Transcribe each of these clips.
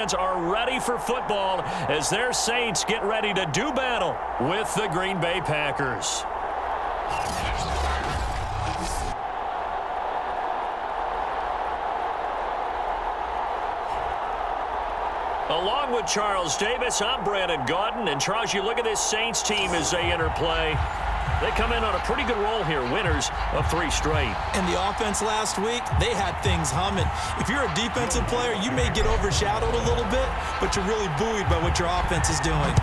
Are ready for football as their Saints get ready to do battle with the Green Bay Packers. Along with Charles Davis, I'm Brandon Gaudin. And Charles, you look at this Saints team as they enter play. They come in on a pretty good roll here, winners of 3 straight. And the offense last week, they had things humming. If you're a defensive player, you may get overshadowed a little bit, but you're really buoyed by what your offense is doing.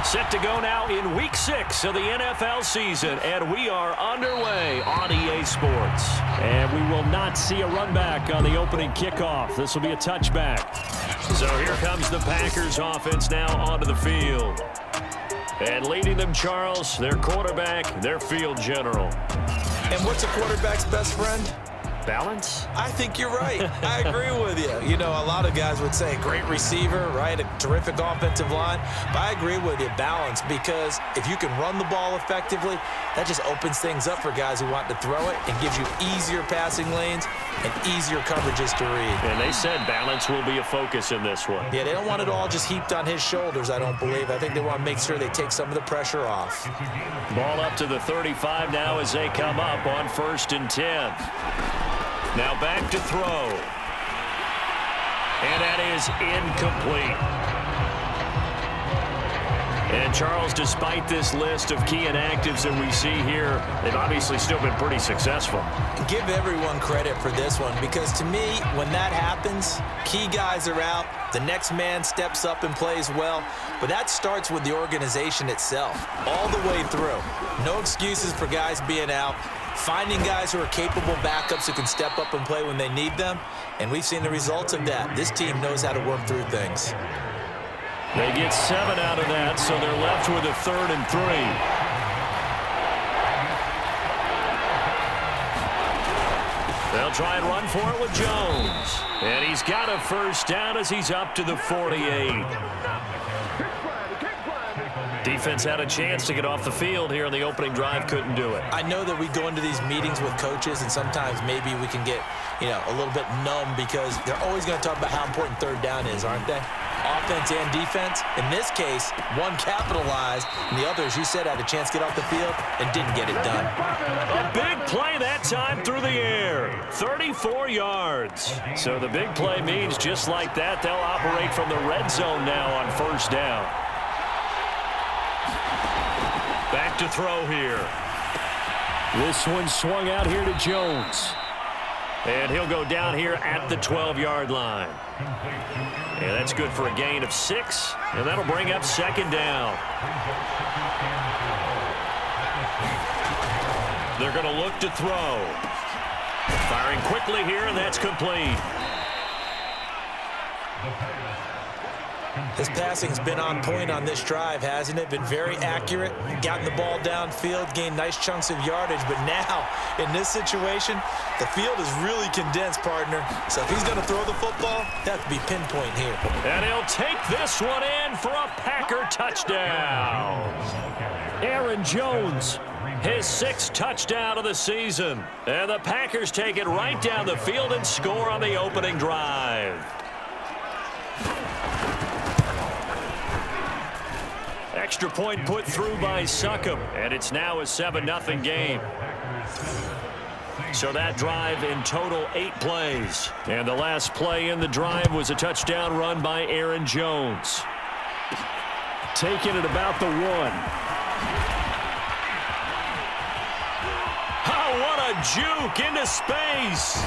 Set to go now in Week 6 of the NFL season, and we are underway on EA Sports. And we will not see a run back on the opening kickoff. This will be a touchback. So here comes the Packers offense now onto the field. And leading them, Charles, their quarterback, their field general. And what's a quarterback's best friend? Balance? I think you're right. I agree with you. You know, a lot of guys would say great receiver, right? A terrific offensive line. But I agree with you, balance, because if you can run the ball effectively, that just opens things up for guys who want to throw it and gives you easier passing lanes and easier coverages to read. And they said balance will be a focus in this one. Yeah, they don't want it all just heaped on his shoulders, I don't believe. I think they want to make sure they take some of the pressure off. Ball up to the 35 now as they come up on 1st and 10. Now back to throw. And that is incomplete. And Charles, despite this list of key inactives that we see here, they've obviously still been pretty successful. Give everyone credit for this one, because to me, when that happens, key guys are out, the next man steps up and plays well, but that starts with the organization itself, all the way through. No excuses for guys being out. Finding guys who are capable backups who can step up and play when they need them, and we've seen the results of that. This team knows how to work through things. They get 7 out of that, so they're left with a 3rd and 3. They'll try and run for it with Jones. And he's got a 1st down as he's up to the 48. Defense had a chance to get off the field here on the opening drive, couldn't do it. I know that we go into these meetings with coaches, and sometimes maybe we can get, a little bit numb because they're always going to talk about how important 3rd down is, aren't they? Offense and defense. In this case, one capitalized, and the other, as you said, had a chance to get off the field and didn't get it done. A big play that time through the air. 34 yards. So the big play means just like that, they'll operate from the red zone now on 1st down. Back to throw here. This one swung out here to Jones. And he'll go down here at the 12-yard line. And that's good for a gain of 6. And that'll bring up 2nd down. They're going to look to throw. Firing quickly here, and that's complete. His passing's been on point on this drive, hasn't it? Been very accurate, gotten the ball downfield, gained nice chunks of yardage. But now, in this situation, the field is really condensed, partner. So if he's going to throw the football, that have to be pinpoint here. And he'll take this one in for a Packer touchdown. Aaron Jones, his 6th touchdown of the season. And the Packers take it right down the field and score on the opening drive. Extra point put through by Succop, and it's now a 7-0 game. So that drive in total 8 plays. And the last play in the drive was a touchdown run by Aaron Jones. Taking it about the 1. Oh, what a juke into space.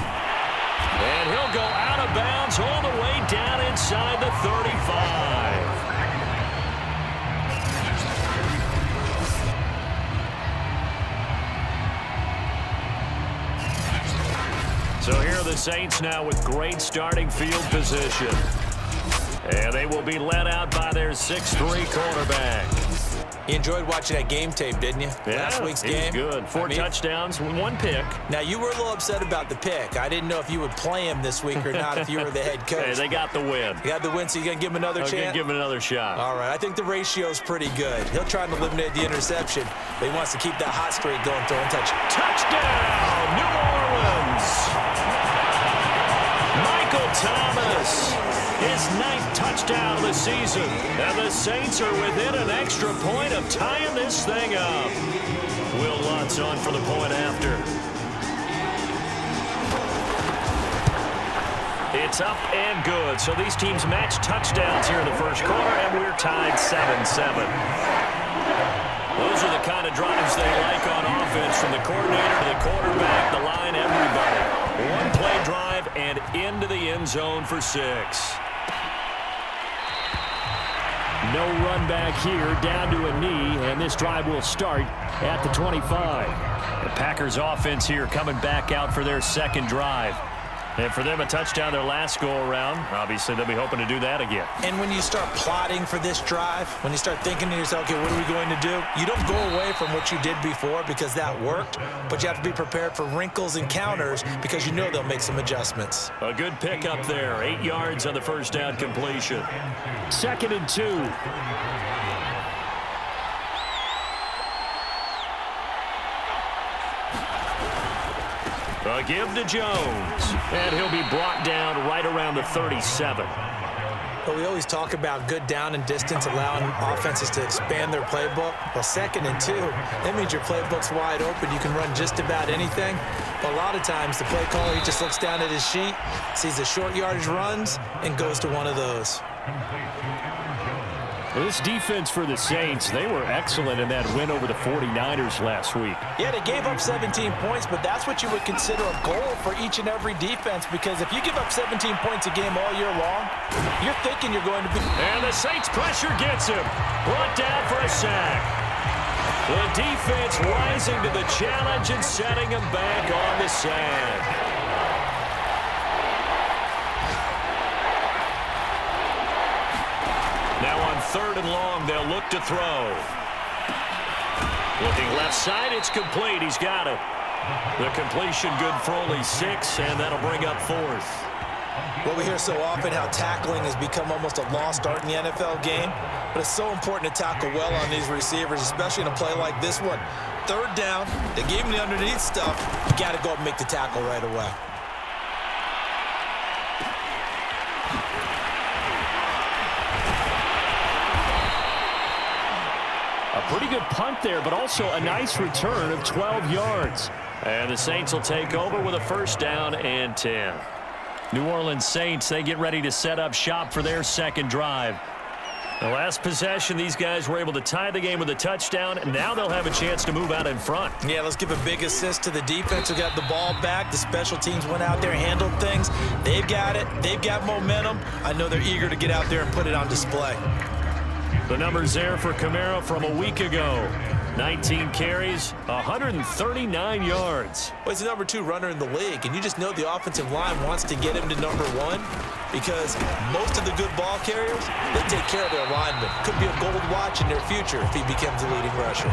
And he'll go out of bounds all the way down inside the 35. So here are the Saints now with great starting field position. And they will be led out by their 6'3" quarterback. You enjoyed watching that game tape, didn't you? Yeah, Last week's game. Good. 4 touchdowns, 1 pick. Now, you were a little upset about the pick. I didn't know if you would play him this week or not if you were the head coach. Hey, they got the win. You got the win, so you're going to give him another chance? I'm going to give him another shot. All right. I think the ratio's pretty good. He'll try and eliminate the interception, but he wants to keep that hot streak going, throwing touchdown, New Orleans. Michael Thomas. his 9th touchdown of the season. And the Saints are within an extra point of tying this thing up. Will Lutz on for the point after. It's up and good. So these teams match touchdowns here in the first quarter, and we're tied 7-7. Those are the kind of drives they like on offense, from the coordinator to the quarterback, the line, everybody. One-play drive and into the end zone for 6. No run back here, down to a knee, and this drive will start at the 25. The Packers offense here coming back out for their second drive. And for them, a touchdown their last go-around. Obviously, they'll be hoping to do that again. And when you start plotting for this drive, when you start thinking to yourself, okay, what are we going to do? You don't go away from what you did before because that worked, but you have to be prepared for wrinkles and counters because you know they'll make some adjustments. A good pick up there. 8 yards on the first down completion. 2nd and 2. A give to Jones, and he'll be brought down right around the 37. But we always talk about good down and distance, allowing offenses to expand their playbook. Well, 2nd and 2, that means your playbook's wide open. You can run just about anything. But a lot of times, the play caller, he just looks down at his sheet, sees the short yardage runs, and goes to one of those. This defense for the Saints, they were excellent in that win over the 49ers last week. Yeah, they gave up 17 points, but that's what you would consider a goal for each and every defense, because if you give up 17 points a game all year long, you're thinking you're going to be... And the Saints pressure gets him. Brought down for a sack. The defense rising to the challenge and setting him back on the sack. Now on 3rd and long, they'll look to throw. Looking left side, it's complete. He's got it. The completion good for only 6, and that'll bring up 4th. Well, we hear so often how tackling has become almost a lost art in the NFL game, but it's so important to tackle well on these receivers, especially in a play like this one. 3rd down, they gave him the underneath stuff. You got to go up and make the tackle right away. A pretty good punt there, but also a nice return of 12 yards. And the Saints will take over with a 1st down and 10. New Orleans Saints, they get ready to set up shop for their second drive. The last possession, these guys were able to tie the game with a touchdown, and now they'll have a chance to move out in front. Yeah, let's give a big assist to the defense who got the ball back. The special teams went out there and handled things. They've got it. They've got momentum. I know they're eager to get out there and put it on display. The numbers there for Kamara from a week ago. 19 carries, 139 yards. Well, he's the number 2 runner in the league, and you just know the offensive line wants to get him to number 1 because most of the good ball carriers, they take care of their linemen. Could be a gold watch in their future if he becomes the leading rusher.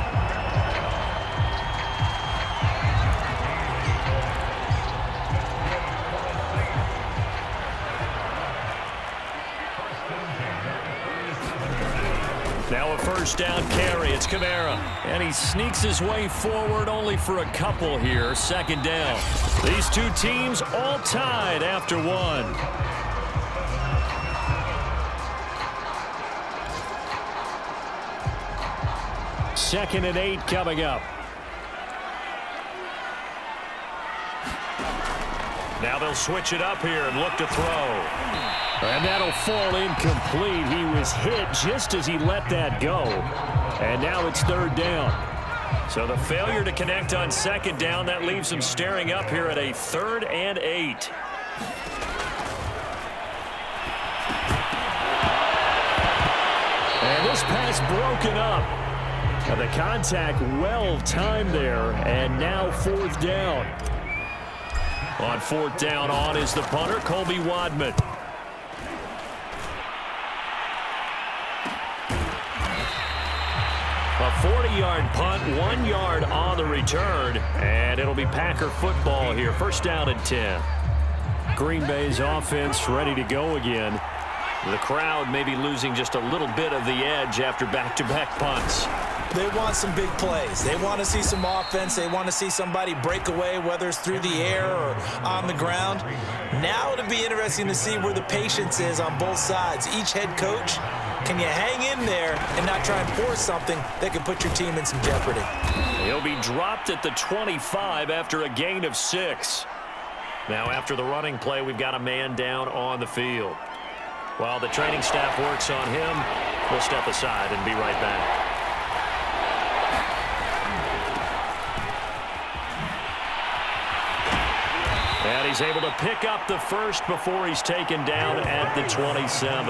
Now a 1st down carry. It's Kamara. And he sneaks his way forward only for a couple here. 2nd down. These two teams all tied after 1. Second and 8 coming up. Now they'll switch it up here and look to throw. And that'll fall incomplete. He was hit just as he let that go. And now it's 3rd down. So the failure to connect on 2nd down, that leaves him staring up here at a 3rd and 8. And this pass broken up. And the contact well timed there. And now 4th down. On 4th down, on is the punter, Colby Wadman. A 40-yard punt, 1 yard on the return, and it'll be Packer football here. 1st down and 10. Green Bay's offense ready to go again. The crowd may be losing just a little bit of the edge after back-to-back punts. They want some big plays. They want to see some offense. They want to see somebody break away, whether it's through the air or on the ground. Now it'll be interesting to see where the patience is on both sides. Each head coach, can you hang in there and not try and force something that can put your team in some jeopardy? He'll be dropped at the 25 after a gain of 6. Now after the running play, we've got a man down on the field. While the training staff works on him, we'll step aside and be right back. And he's able to pick up the first before he's taken down at the 27.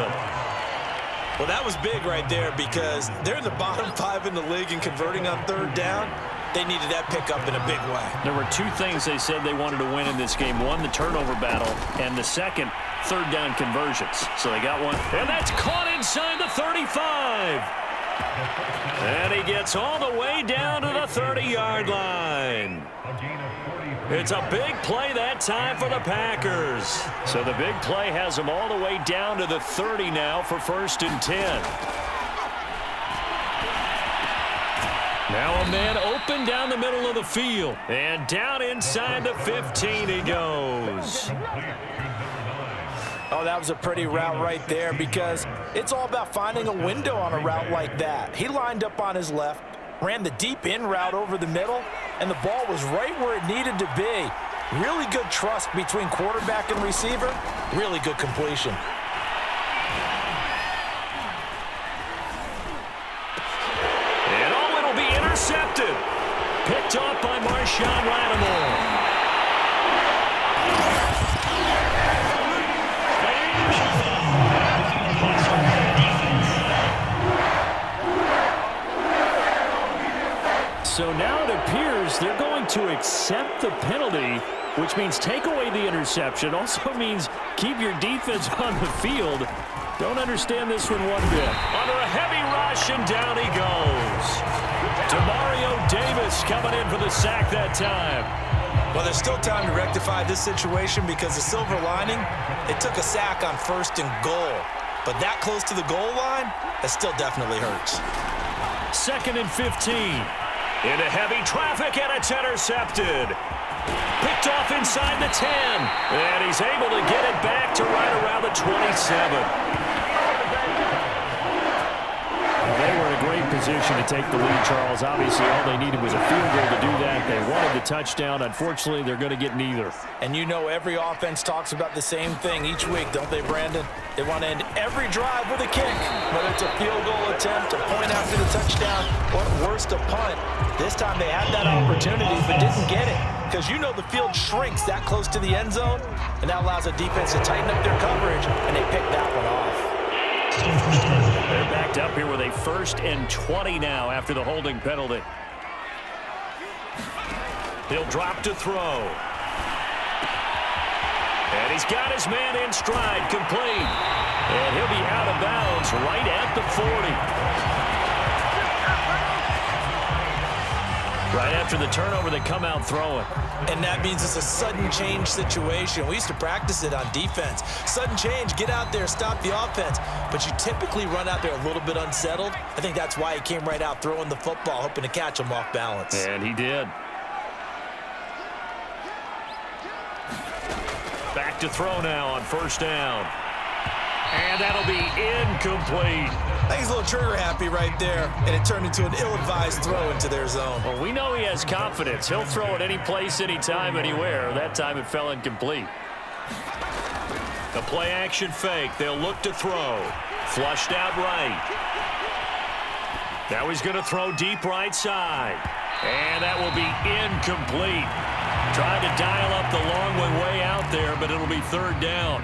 Well, that was big right there because they're in the bottom 5 in the league in converting on third down. They needed that pickup in a big way. There were 2 things they said they wanted to win in this game. One, the turnover battle, and the second, third down conversions. So they got one. And that's caught inside the 35. And he gets all the way down to the 30-yard line. It's a big play that time for the Packers. So the big play has them all the way down to the 30 now for 1st and 10. Now a man open down the middle of the field. And down inside the 15 he goes. Oh, that was a pretty route right there because it's all about finding a window on a route like that. He lined up on his left, ran the deep in route over the middle, and the ball was right where it needed to be. Really good trust between quarterback and receiver. Really good completion. And oh, it'll be intercepted. Picked off by Marshawn Lattimore. So now it appears they're going to accept the penalty, which means take away the interception. Also means keep your defense on the field. Don't understand this one one bit. Under a heavy rush, and down he goes. Demario Davis coming in for the sack that time. Well, there's still time to rectify this situation because the silver lining, it took a sack on 1st and goal. But that close to the goal line, that still definitely hurts. 2nd and 15. Into heavy traffic, and it's intercepted. Picked off inside the 10. And he's able to get it back to right around the 27. They were in a great position to take the lead, Charles. Obviously, all they needed was a field goal to do that. They wanted the touchdown. Unfortunately, they're going to get neither. And you know every offense talks about the same thing each week, don't they, Brandon? They want to end every drive with a kick, whether it's a field goal attempt, a point after the touchdown, or at worst, a punt. This time they had that opportunity but didn't get it because you know the field shrinks that close to the end zone, and that allows the defense to tighten up their coverage, and they pick that one off. They're backed up here with a 1st and 20 now after the holding penalty. He'll drop to throw. And he's got his man in stride, complete. And he'll be out of bounds right at the 40. Right after the turnover, they come out throwing. And that means it's a sudden change situation. We used to practice it on defense. Sudden change, get out there, stop the offense. But you typically run out there a little bit unsettled. I think that's why he came right out throwing the football, hoping to catch him off balance. And he did. Back to throw now on 1st down. And that'll be incomplete. I think he's a little trigger happy right there, and it turned into an ill-advised throw into their zone. Well, we know he has confidence. He'll throw it any place, anytime, anywhere. That time it fell incomplete. The play-action fake. They'll look to throw. Flushed out right. Now he's going to throw deep right side. And that will be incomplete. Trying to dial up the long way out there, but it'll be 3rd down.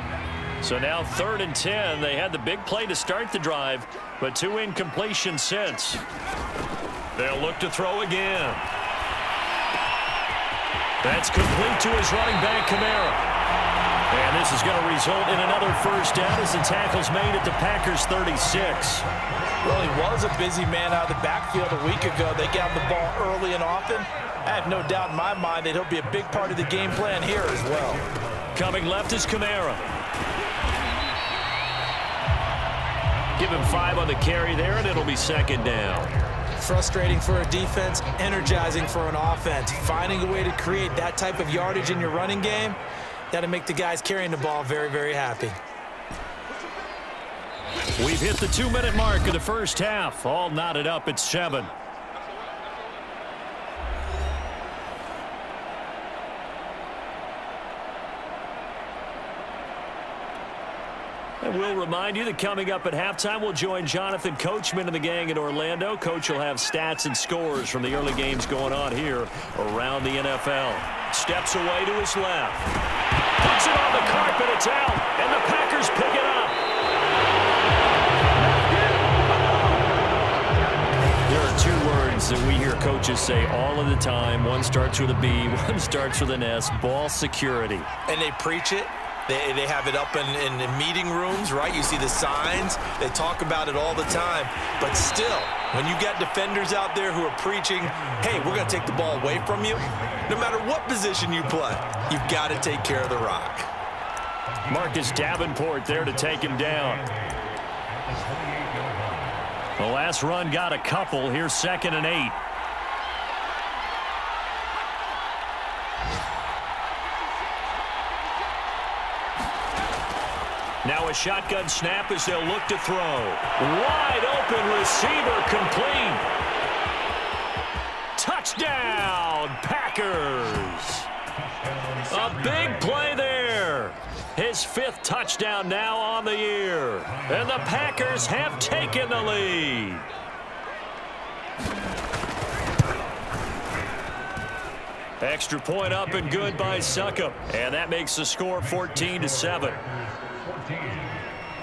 So now 3rd and 10. They had the big play to start the drive, but 2 incompletions since. They'll look to throw again. That's complete to his running back, Kamara. And this is going to result in another 1st down as the tackle's made at the Packers' 36. Well, he was a busy man out of the backfield a week ago. They got the ball early and often. I have no doubt in my mind that he'll be a big part of the game plan here as well. Coming left is Kamara. Give him 5 on the carry there, and it'll be second down. Frustrating for a defense, energizing for an offense. Finding a way to create that type of yardage in your running game, that'll make the guys carrying the ball very, very happy. We've hit the 2-minute mark of the first half. All knotted up at 7. And we'll remind you that coming up at halftime, we'll join Jonathan Coachman and the gang in Orlando. Coach will have stats and scores from the early games going on here around the NFL. Steps away to his left. Puts it on the carpet. It's out. And the Packers pick it up. There are 2 words that we hear coaches say all of the time. One starts with a B, one starts with an S. Ball security. And they preach it. They have it up in meeting rooms, right? You see the signs. They talk about it all the time. But still, when you got defenders out there who are preaching, hey, we're going to take the ball away from you, no matter what position you play, you've got to take care of the rock. Marcus Davenport there to take him down. The last run got a couple. Here's 2nd and 8. Now a shotgun snap as they'll look to throw. Wide open receiver complete. Touchdown, Packers. A big play there. His 5th touchdown now on the year. And the Packers have taken the lead. Extra point up and good by Succop. And that makes the score 14-7.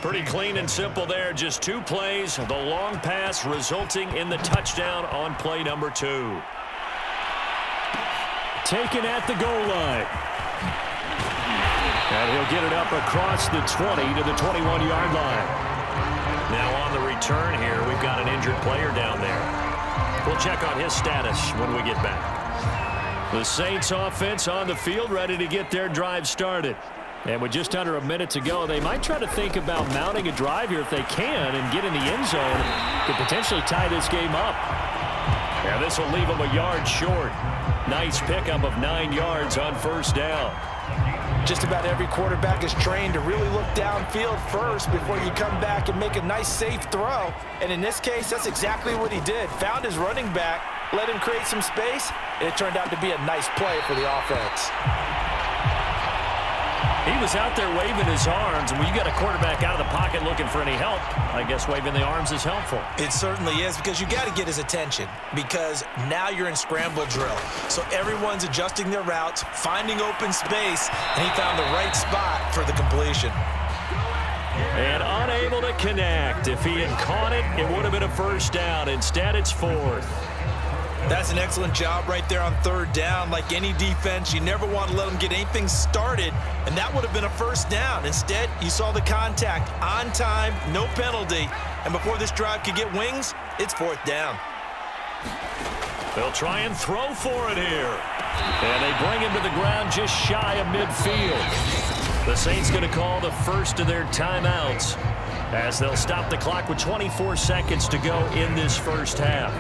Pretty clean and simple there. Just 2 plays. The long pass resulting in the touchdown on play number 2. Taken at the goal line. And he'll get it up across the 20 to the 21-yard line. Now on the return here, we've got an injured player down there. We'll check on his status when we get back. The Saints offense on the field, ready to get their drive started. And with just under a minute to go, they might try to think about mounting a drive here if they can and get in the end zone to potentially tie this game up. And this will leave them a yard short. Nice pickup of 9 yards on first down. Just about every quarterback is trained to really look downfield first before you come back and make a nice, safe throw. And in this case, that's exactly what he did. Found his running back, let him create some space, and it turned out to be a nice play for the offense. He was out there waving his arms, and when you got a quarterback out of the pocket looking for any help, I guess waving the arms is helpful. It certainly is, because you got to get his attention, because now you're in scramble drill. So everyone's adjusting their routes, finding open space, and he found the right spot for the completion. And unable to connect. If he had caught it, it would have been a first down. Instead, it's 4th. That's an excellent job right there on 3rd down. Like any defense, you never want to let them get anything started, and that would have been a first down. Instead, you saw the contact on time, no penalty, and before this drive could get wings, it's 4th down. They'll try and throw for it here. And they bring him to the ground just shy of midfield. The Saints going to call the first of their timeouts as they'll stop the clock with 24 seconds to go in this first half.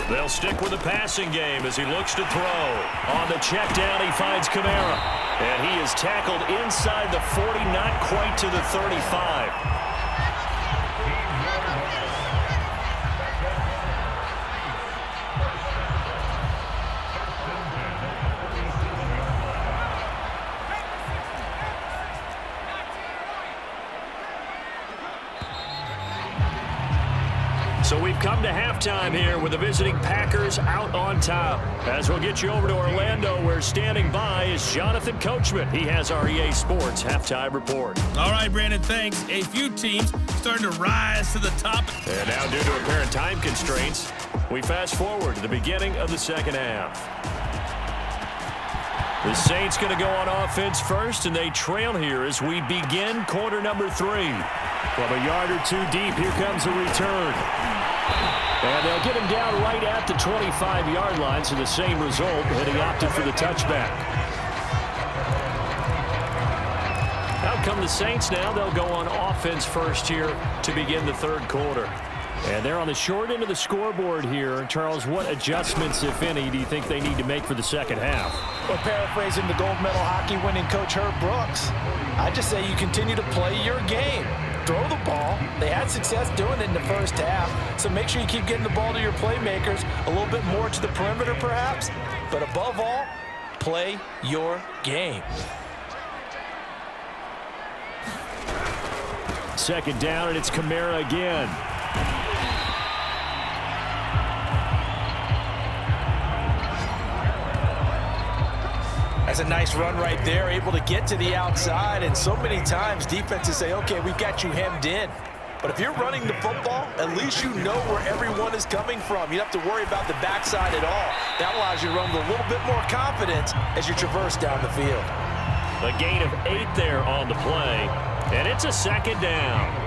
They'll stick with the passing game as he looks to throw. On the check down, he finds Kamara. And he is tackled inside the 40, not quite to the 35. So we've come to halftime here with the visiting Packers out on top. As we'll get you over to Orlando, where standing by is Jonathan Coachman. He has our EA Sports halftime report. All right, Brandon, thanks. A few teams starting to rise to the top. And now, due to apparent time constraints, we fast forward to the beginning of the second half. The Saints going to go on offense first, and they trail here as we begin quarter number 3. From a yard or two deep, here comes a return. And they'll get him down right at the 25-yard line, so the same result, and he opted for the touchback. Out come the Saints now. They'll go on offense first here to begin the third quarter. And they're on the short end of the scoreboard here. Charles, what adjustments, if any, do you think they need to make for the second half? Well, paraphrasing the gold medal hockey winning coach Herb Brooks, I just say you continue to play your game. Throw the ball. They had success doing it in the first half, so make sure you keep getting the ball to your playmakers, a little bit more to the perimeter perhaps, but above all, play your game. Second down, and it's Kamara again. That's a nice run right there, able to get to the outside, and so many times defenses say, okay, we've got you hemmed in. But if you're running the football, at least you know where everyone is coming from. You don't have to worry about the backside at all. That allows you to run with a little bit more confidence as you traverse down the field. A gain of 8 there on the play, and it's a second down.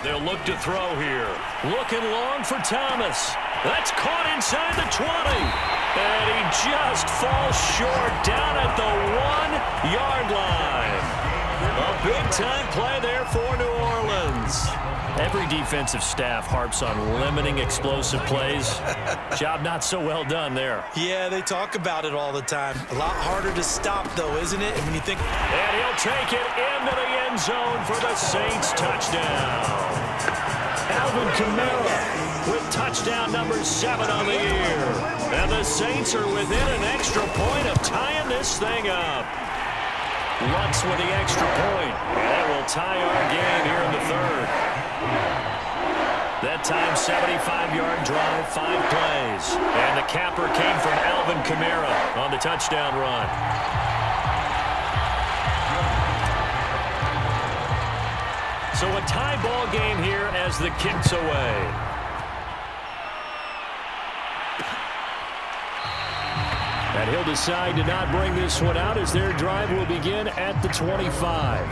They'll look to throw here. Looking long for Thomas. That's caught inside the 20. And he just falls short down at the 1-yard line. A big-time play there for New Orleans. Every defensive staff harps on limiting explosive plays. Job not so well done there. Yeah, they talk about it all the time. A lot harder to stop, though, isn't it? And when you think... And he'll take it into the end zone for the Saints touchdown. Alvin Kamara with touchdown number 7 on the year. And the Saints are within an extra point of tying this thing up. Lutz with the extra point. And that will tie our game here in the third. That time, 75-yard drive, 5 plays. And the capper came from Alvin Kamara on the touchdown run. So a tie ball game here as the kick's away. And he'll decide to not bring this one out as their drive will begin at the 25.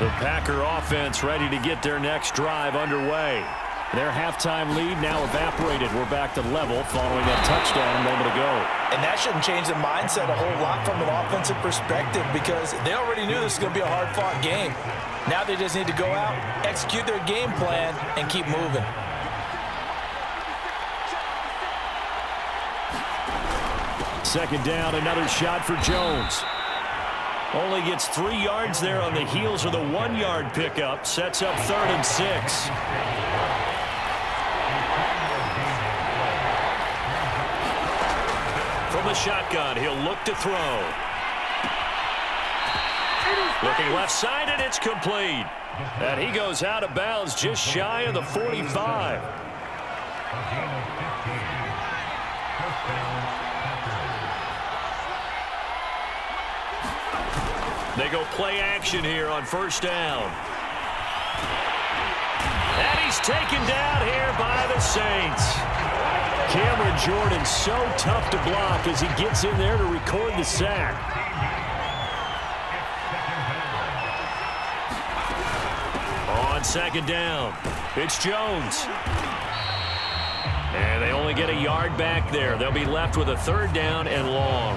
The Packer offense ready to get their next drive underway. Their halftime lead now evaporated. We're back to level following that touchdown a moment ago. And that shouldn't change the mindset a whole lot from an offensive perspective because they already knew this was going to be a hard-fought game. Now they just need to go out, execute their game plan, and keep moving. Second down, another shot for Jones. Only gets 3 yards there on the heels of the 1-yard pickup. Sets up 3rd and 6. From the shotgun, he'll look to throw. Looking left side, and it's complete. And he goes out of bounds just shy of the 45. They go play action here on first down. And he's taken down here by the Saints. Cameron Jordan so tough to block as he gets in there to record the sack. On second down, it's Jones. And they only get a yard back there. They'll be left with a 3rd down and long.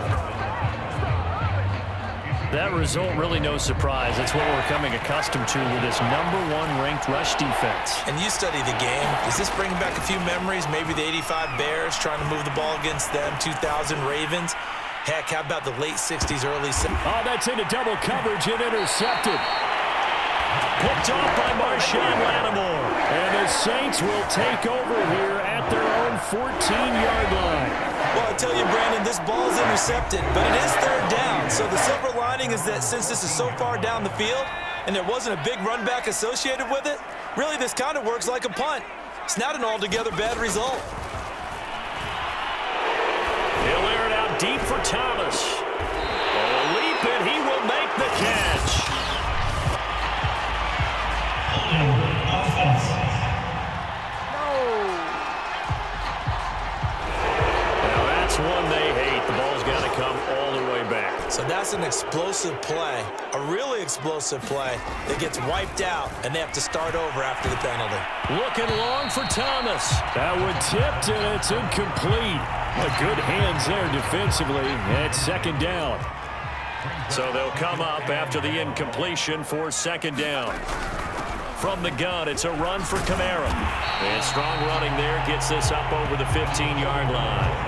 That result, really no surprise. That's what we're becoming accustomed to with this #1 ranked rush defense. And you study the game. Does this bring back a few memories? Maybe the 85 Bears trying to move the ball against them, 2000 Ravens. Heck, how about the late 60s, early 70s? Oh, that's into double coverage and intercepted. Picked off by Marshawn Lattimore. And the Saints will take over here at their own 14-yard line. Well, I tell you, Brandon, this ball is intercepted, but it is 3rd down. So the silver lining is that since this is so far down the field and there wasn't a big run back associated with it, really this kind of works like a punt. It's not an altogether bad result. He'll air it out deep for Thomas. A leap, and he will make the catch. One they hate. The ball's got to come all the way back. So That's an explosive play, a really explosive play that gets wiped out, and they have to start over after the penalty. Looking long for Thomas. That one tipped, and it's incomplete. Good hands there defensively at second down. So they'll come up after the incompletion for second down. From the gun, it's a run for Kamara. And strong running there gets this up over the 15-yard line.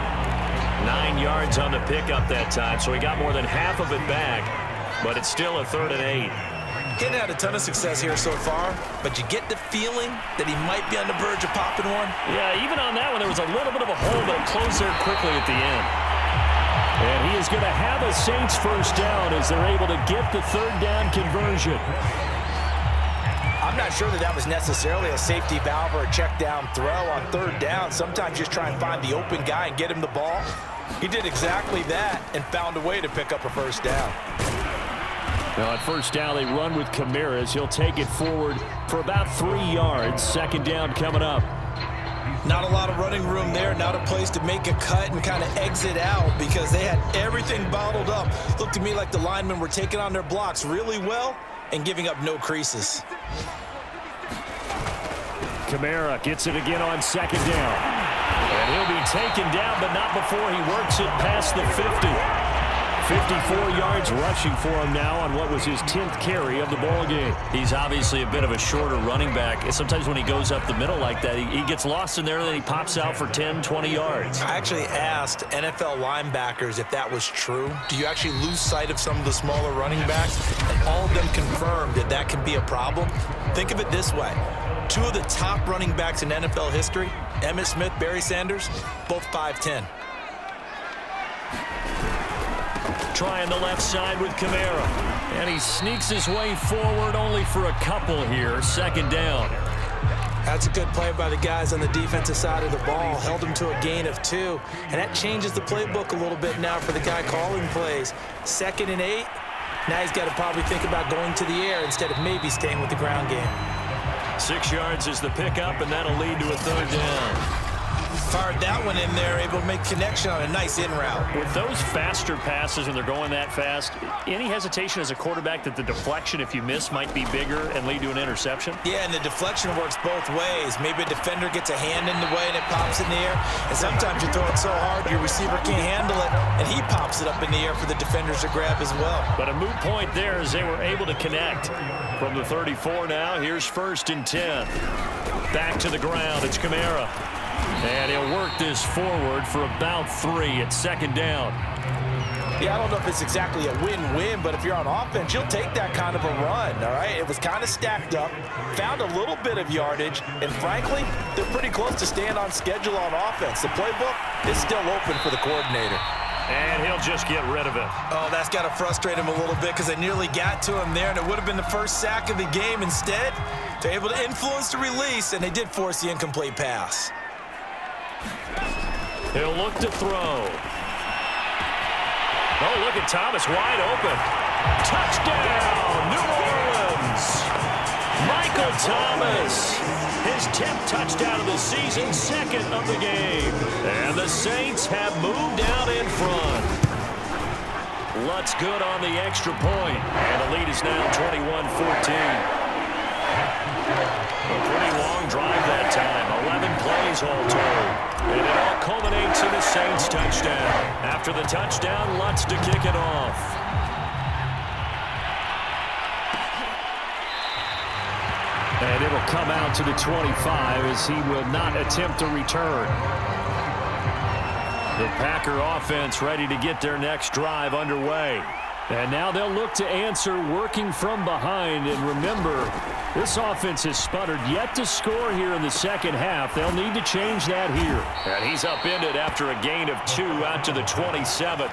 9 yards on the pickup that time, so he got more than half of it back, but it's still a 3rd and 8. He had a ton of success here so far, but you get the feeling that he might be on the verge of popping one. Yeah, even on that one, there was a little bit of a hole, but it closed there quickly at the end. And he is going to have a Saints first down as they're able to get the 3rd down conversion. I'm not sure that was necessarily a safety valve or a check down throw on 3rd down. Sometimes just try and find the open guy and get him the ball. He did exactly that and found a way to pick up a first down. Now, at first down, they run with Kamara as he'll take it forward for about 3 yards. Second down coming up. Not a lot of running room there, not a place to make a cut and kind of exit out because they had everything bottled up. Looked to me like the linemen were taking on their blocks really well and giving up no creases. Kamara gets it again on second down. And he'll be taken down, but not before he works it past the 50. 54 yards rushing for him now on what was his 10th carry of the ball game. He's obviously a bit of a shorter running back. Sometimes when he goes up the middle like that, he gets lost in there, and then he pops out for 10, 20 yards. I actually asked NFL linebackers if that was true. Do you actually lose sight of some of the smaller running backs? And all of them confirmed that that can be a problem. Think of it this way. 2 of the top running backs in NFL history, Emmitt Smith, Barry Sanders, both 5'10". Trying the left side with Kamara. And he sneaks his way forward only for a couple here. Second down. That's a good play by the guys on the defensive side of the ball. Held him to a gain of 2. And that changes the playbook a little bit now for the guy calling plays. 2nd and 8. Now he's got to probably think about going to the air instead of maybe staying with the ground game. 6 yards is the pickup, and that'll lead to a 3rd down. Fired that one in there, able to make connection on a nice in route. With those faster passes, and they're going that fast, any hesitation as a quarterback that the deflection, if you miss, might be bigger and lead to an interception? Yeah, and the deflection works both ways. Maybe a defender gets a hand in the way and it pops in the air. And sometimes you throw it so hard your receiver can't handle it, and he pops it up in the air for the defenders to grab as well. But a moot point there as they were able to connect. From the 34 now, here's 1st and 10. Back to the ground, it's Kamara. And he'll work this forward for about 3 at second down. Yeah, I don't know if it's exactly a win-win, but if you're on offense, you'll take that kind of a run, all right? It was kind of stacked up, found a little bit of yardage, and frankly, they're pretty close to staying on schedule on offense. The playbook is still open for the coordinator. And he'll just get rid of it. Oh, that's got to frustrate him a little bit because they nearly got to him there, and it would have been the first sack of the game. Instead, they're able to influence the release, and they did force the incomplete pass. He'll look to throw. Oh, look at Thomas wide open. Touchdown, New Orleans. Michael Thomas, his 10th touchdown of the season, 2nd of the game. And the Saints have moved out in front. Lutz good on the extra point. And the lead is now 21-14. A pretty long drive that time. 11 plays all told. And it all culminates in a Saints touchdown. After the touchdown, Lutz to kick it off. And it'll come out to the 25 as he will not attempt a return. The Packer offense ready to get their next drive underway. And now they'll look to answer working from behind. And remember, this offense has sputtered yet to score here in the second half. They'll need to change that here. And he's upended after a gain of 2 out to the 27.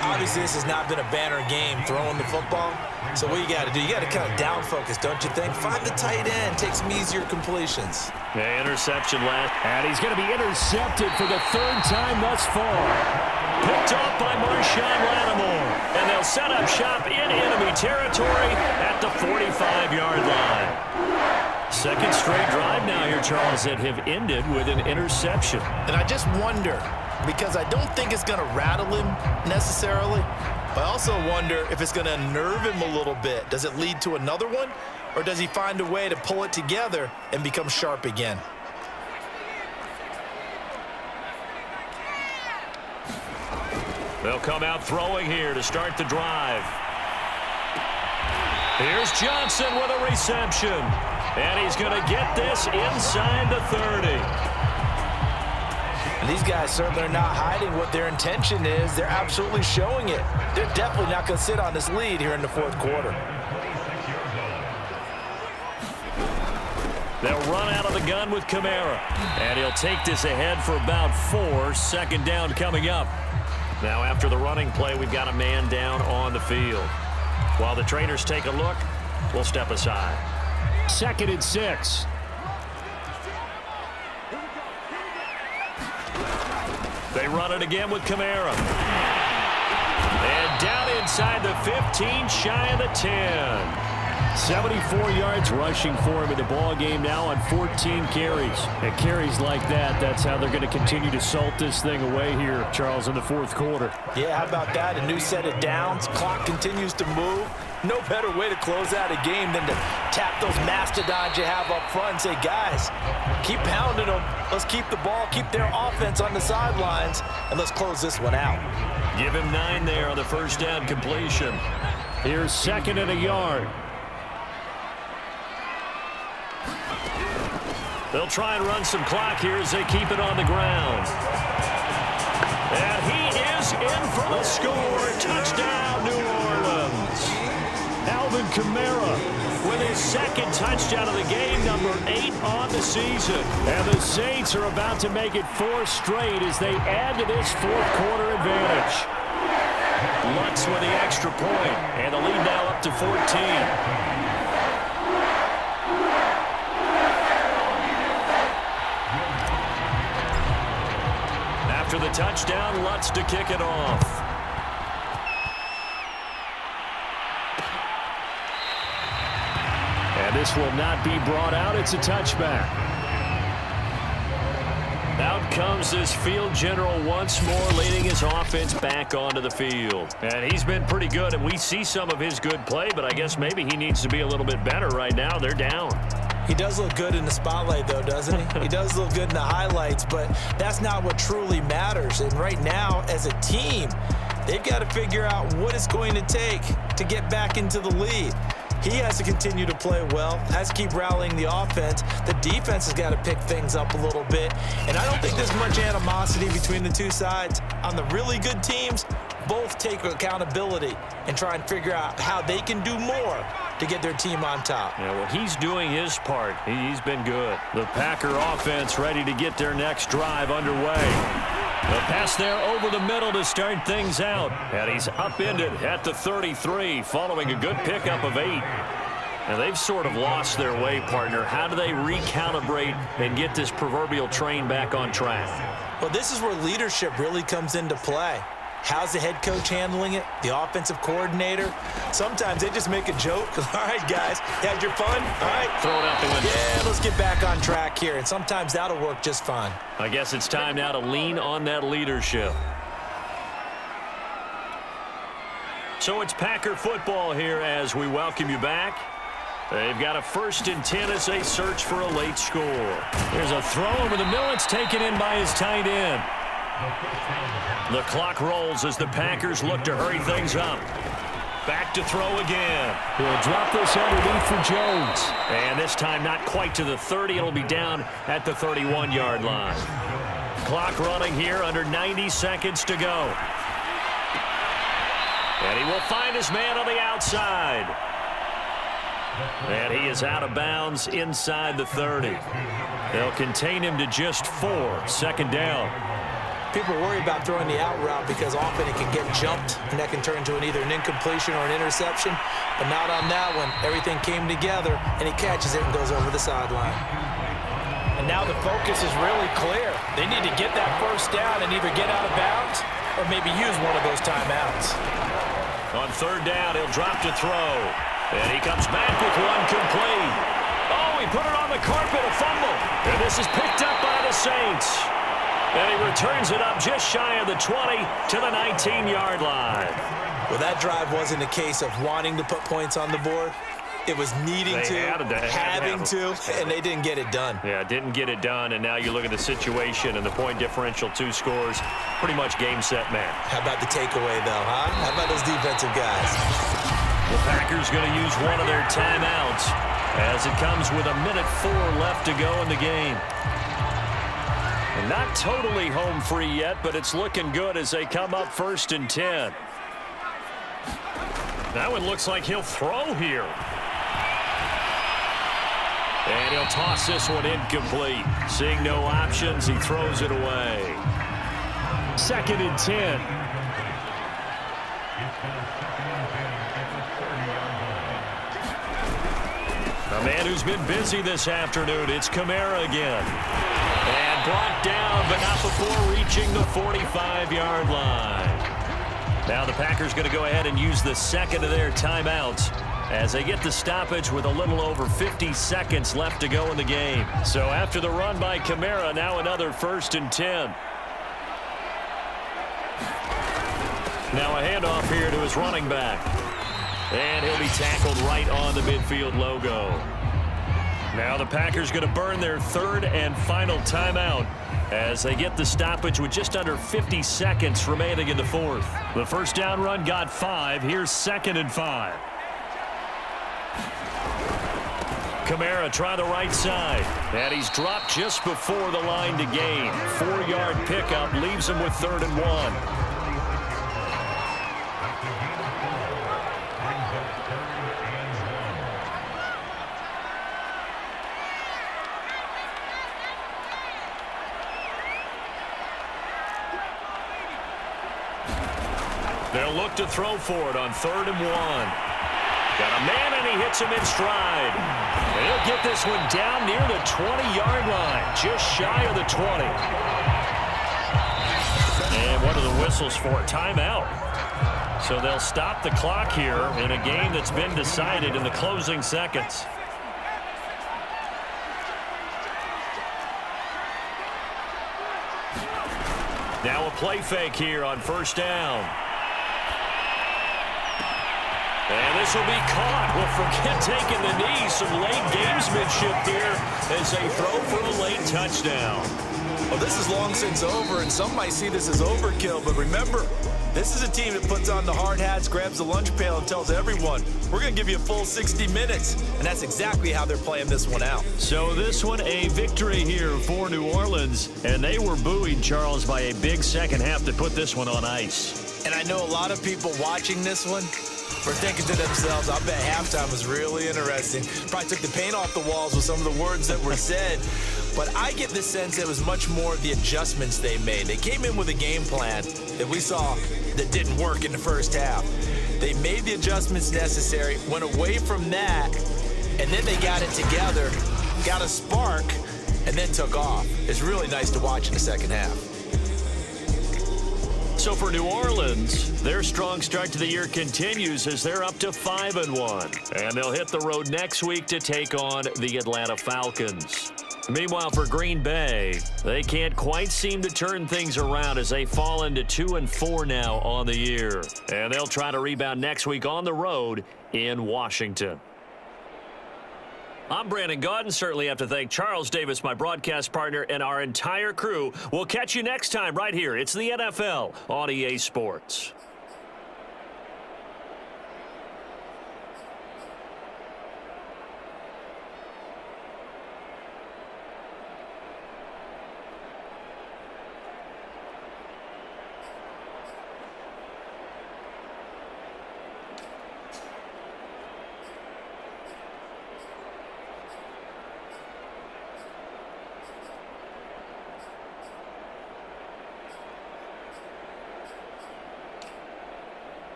Obviously, this has not been a banner game throwing the football. So what you got to do, you got to kind of down focus, don't you think? Find the tight end, take some easier completions. Yeah, interception last. And he's going to be intercepted for the 3rd time thus far. Picked off by Marshawn Lattimore. And they'll set up shop in enemy territory at the 45-yard line. 2nd straight drive now here, Charles, that have ended with an interception. And I just wonder, because I don't think it's going to rattle him necessarily. But I also wonder if it's going to unnerve him a little bit. Does it lead to another one, or does he find a way to pull it together and become sharp again? They'll come out throwing here to start the drive. Here's Johnson with a reception. And he's going to get this inside the 30. And these guys certainly are not hiding what their intention is. They're absolutely showing it. They're definitely not going to sit on this lead here in the fourth quarter. They'll run out of the gun with Kamara. And he'll take this ahead for about 4. Second down coming up. Now after the running play, we've got a man down on the field. While the trainers take a look, we'll step aside. 2nd and 6. They run it again with Kamara. And down inside the 15, shy of the 10. 74 yards rushing for him in the ball game now on 14 carries. And carries like that, that's how they're going to continue to salt this thing away here, Charles, in the fourth quarter. Yeah, how about that? A new set of downs. Clock continues to move. No better way to close out a game than to tap those mastodons you have up front and say, guys, keep pounding them. Let's keep the ball, keep their offense on the sidelines, and let's close this one out. Give him 9 there on the first down completion. Here's 2nd and a yard. They'll try and run some clock here as they keep it on the ground. And he is in for the score. Touchdown, New Orleans. Alvin Kamara with his 2nd touchdown of the game, number 8 on the season. And the Saints are about to make it 4 straight as they add to this fourth quarter advantage. Lutz with the extra point, and the lead now up to 14. After the touchdown, Lutz to kick it off. And this will not be brought out. It's a touchback. Out comes this field general once more, leading his offense back onto the field. And he's been pretty good, and we see some of his good play, but I guess maybe he needs to be a little bit better right now. They're down. He does look good in the spotlight, though, doesn't he? He does look good in the highlights, but that's not what truly matters. And right now, as a team, they've got to figure out what it's going to take to get back into the lead. He has to continue to play well, has to keep rallying the offense. The defense has got to pick things up a little bit. And I don't think there's much animosity between the two sides. On the really good teams, both take accountability and try and figure out how they can do more to get their team on top. Yeah, well, he's doing his part. He's been good. The Packer offense ready to get their next drive underway. The pass there over the middle to start things out. And he's upended at the 33 following a good pickup of 8. And they've sort of lost their way, partner. How do they recalibrate and get this proverbial train back on track? Well, this is where leadership really comes into play. How's the head coach handling it? The offensive coordinator? Sometimes they just make a joke. All right, guys, you had your fun? All right. Throw it out the window. Yeah, let's get back on track here. And sometimes that'll work just fine. I guess it's time now to lean on that leadership. So it's Packer football here as we welcome you back. They've got a 1st and 10 as they search for a late score. There's a throw over the middle. It's taken in by his tight end. The clock rolls as the Packers look to hurry things up. Back to throw again. He'll drop this underneath for Jones. And this time not quite to the 30. It'll be down at the 31-yard line. Clock running here under 90 seconds to go. And he will find his man on the outside. And he is out of bounds inside the 30. They'll contain him to just 4. 2nd down. People worry about throwing the out route because often it can get jumped, and that can turn into either an incompletion or an interception. But not on that one. Everything came together, and he catches it and goes over the sideline. And now the focus is really clear. They need to get that first down and either get out of bounds or maybe use one of those timeouts. On 3rd down, he'll drop to throw. And he comes back with one complete. Oh, he put it on the carpet, a fumble. And this is picked up by the Saints. And he returns it up just shy of the 20 to the 19-yard line. Well, that drive wasn't a case of wanting to put points on the board. It was needing having to, and they didn't get it done. Yeah, didn't get it done, and now you look at the situation and the point differential, 2 scores, pretty much game, set, man. How about the takeaway, though, huh? How about those defensive guys? The Packers going to use one of their timeouts as it comes with 1:04 left to go in the game. And not totally home free yet, but it's looking good as they come up 1st and 10. That one looks like he'll throw here. And he'll toss this one incomplete. Seeing no options, he throws it away. 2nd and 10. A man who's been busy this afternoon, it's Kamara again. And brought down, but not before reaching the 45-yard line. Now the Packers going to go ahead and use the second of their timeouts as they get the stoppage with a little over 50 seconds left to go in the game. So after the run by Kamara, now another 1st and 10. Now a handoff here to his running back. And he'll be tackled right on the midfield logo. Now the Packers going to burn their 3rd and final timeout as they get the stoppage with just under 50 seconds remaining in the 4th. The first down run got 5. Here's 2nd and 5. Kamara try the right side. And he's dropped just before the line to gain. 4-yard pickup leaves him with 3rd and 1. They'll look to throw for it on 3rd and 1. Got a man, and he hits him in stride. And he'll get this one down near the 20-yard line, just shy of the 20. And what are the whistles for? Timeout. So they'll stop the clock here in a game that's been decided in the closing seconds. Now a play fake here on 1st down. And this will be caught. Well, forget taking the knee. Some late gamesmanship here as they throw for a late touchdown. Well, this is long since over, and some might see this as overkill. But remember, this is a team that puts on the hard hats, grabs the lunch pail, and tells everyone, we're going to give you a full 60 minutes. And that's exactly how they're playing this one out. So this one, a victory here for New Orleans. And they were buoyed, Charles, by a big second half to put this one on ice. And I know a lot of people watching this one were thinking to themselves, I bet halftime was really interesting. Probably took the paint off the walls with some of the words that were said. But I get the sense it was much more of the adjustments they made. They came in with a game plan that we saw that didn't work in the first half. They made the adjustments necessary, went away from that, and then they got it together, got a spark, and then took off. It's really nice to watch in the second half. So for New Orleans, their strong start to the year continues as they're up to 5-1. And they'll hit the road next week to take on the Atlanta Falcons. Meanwhile, for Green Bay, they can't quite seem to turn things around as they fall into 2-4 now on the year. And they'll try to rebound next week on the road in Washington. I'm Brandon Gaudin. Certainly have to thank Charles Davis, my broadcast partner, and our entire crew. We'll catch you next time right here. It's the NFL on EA Sports.